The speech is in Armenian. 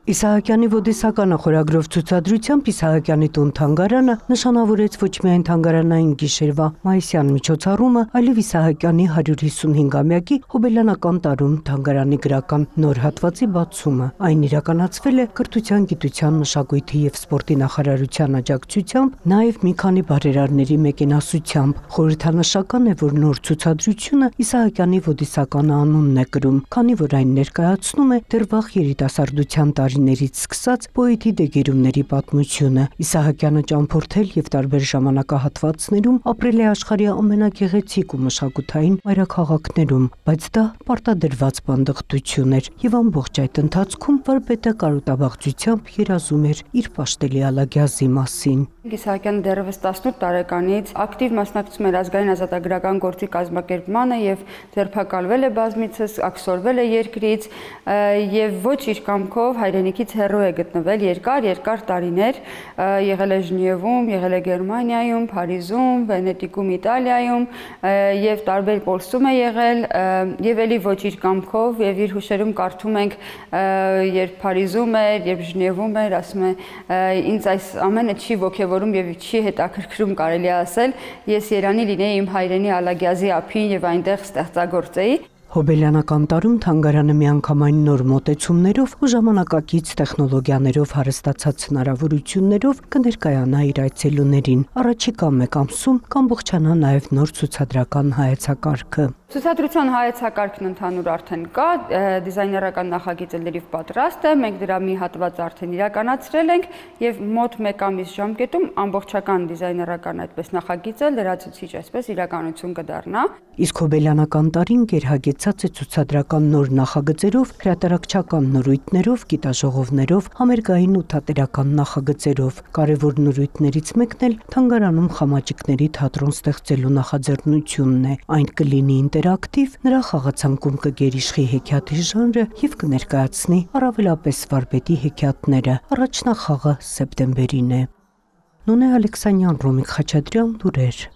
Իսահակյանի ոդիսականը խորագրով ցուցադրությամբ Իսահակյանի տուն թանգարանը նշանավորեց ոչ միայն թանգարանային գիշերվա մայիսյան միջոցառումը, այլև Իսահակյանի 155-ամյակի հոբելյանական տարում թանգարանի գրական նոր հատվածի բացումը։ Այն իրականացվել է Կրթության, գիտության, մշակույթի և սպորտի նախարարության աջակցությամբ, նաև մի քանի բարերարների մեկենասությամբ։ Խորհրդանշական է, որ նոր ցուցադրությունը Իսահակյանի ոդիսականը անունն է կրում, քանի որ այն ներկայացնում է դեռ վաղ երիտասարդության տարիներից սկսած պոետի դեգերումների պատմությունը։ Իսահակյանը ճամփորդել և տարբեր ժամանակահատվածներում ապրել է աշխարհի ամենագեղեցիկ ու մշակութային մայրաքաղաքներում, բայց դա պարտադրված բանտեղտություն էր, և ամբողջ այդ ընթացքում վարպետը կարոտաբաղձությամբ երազում էր իր պաշտելի Ալագյազի մասին։ Իսահակյանը դեռևս 18 տարեկանից ակտիվ մասնակցում էր ազգային ազատագրական գործի կազմակերպմանը և ձերբակալվել է բազմիցս, աքսորվել է երկրից և ոչ իր կամքով հայրենիքից հեռու է գտնվել երկար տարիներ, եղել է Ժնևում, եղել է Գերմանիայում, Փարիզում, Վենետիկում, Իտալիայում և տարբեր Պոլսում է եղել և էլի ոչ իր կամքով և իր հուշերում կարդում ենք, երբ Փարիզում էր, երբ Ժնևում էր, ասում է, ինձ այս ամենը չի ոգևորում և չի հետաքրքրում, կարելի է ասել, ես երանի լինեի իմ հայրենի Ալագյազի ափին և այնտեղ ստեղծագործեի։ Հոբելյանական տարում թանգարանը միանգամայն նոր մոտեցումներով ու ժամանակակից տեխնոլոգիաներով հարստացած հնարավորություններով կներկայանա իր այցելուներին։ Առաջիկա մեկ ամսում կամբողջանա նաև նոր ցուցադրական հայեցակարգը։ Ցուցադրության հայեցակարգն ընդհանուր արդեն կա, դիզայներական նախագիծը լրիվ պատրաստ է, մենք դրա մի հատված արդեն իրականացրել ենք և մոտ մեկ ամիս ժամկետում ամբողջական դիզայներական այդպես նախագիծը լրացուցիչ այսպես իրականություն կդառնա։ Իսկ հոբելյանական տարին գերհագեցած է ցուցադրական նոր նախագծերով, հրատարակչական նորույթներով, գիտաժողովներով, համերգային ու թատերական նախագծերով։ Կարևոր նորույթներից մեկն էլ թանգարանում խամաճիկների թատրոն ստեղծելու նախաձեռնությունն է։ Այն կլինի ինտերակտիվ, նրա խաղացանկում կգերիշխի հեքիաթի ժանրը և կներկայացնի առավելապես վարպետի հեքիաթները։ Առաջնախաղը սեպտեմբերին է։ Նոնե Ալեքսանյան, Ռոմիկ Խաչատրյան, լուրեր։